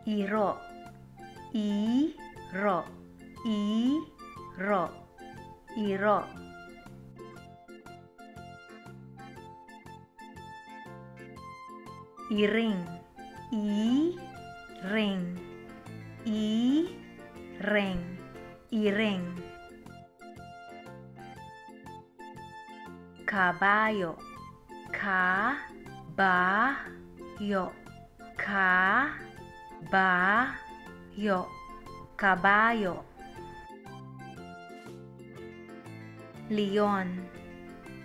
iro, iro, iro, iro. Iring, iring, iring, iring. Caballo, caballo, caballo, caballo. Leon,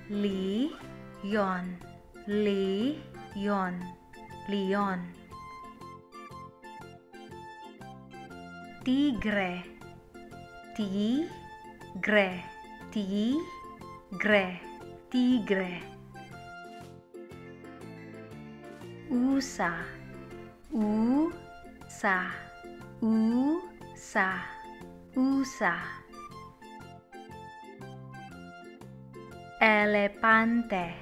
leon, leon, leon. Tigre, tigre, tigre, tigre. Usa, usa, usa, usa. Elepante,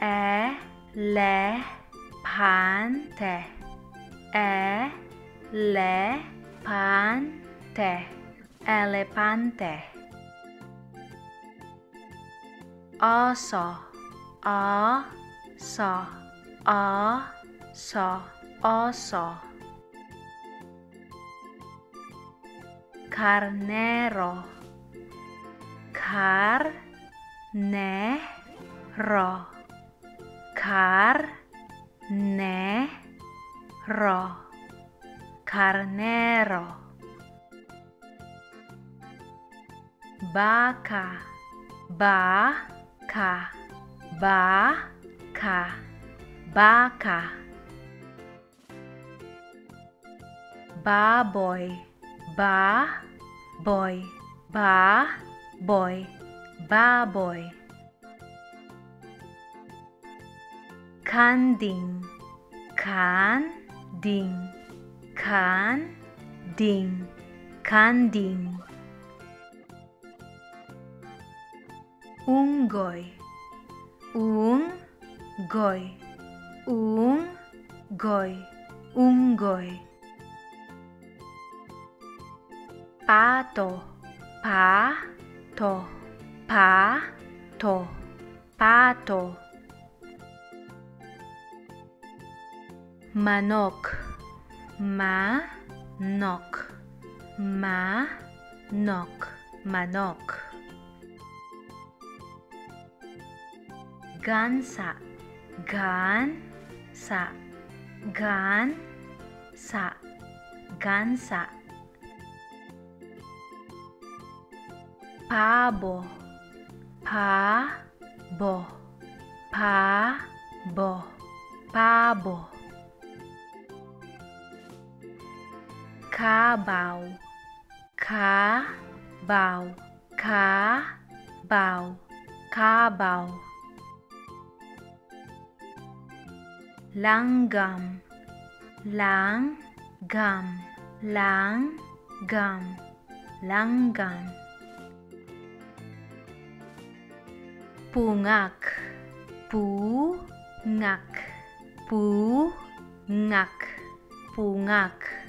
elepante, elepante, elepante. Oso, oso, oso, oso. Carnero, carnero, carnero, carnero. Vaca, vaca, vaca, vaca. Baboy, baboy, baboy, baboy. Kanding, kanding, kanding, kanding. Unggoy, unggoy, unggoy, unggoy. Pato, pato, pato, pato. Manok, manok, manok, manok. Gansa, gansa, gansa, gansa. Pavo, pavo, pavo, pavo. Cabau, cabau, cabau, cabau. Langgam, langgam, langgam, langgam. Pungak, pungak, pungak, pungak.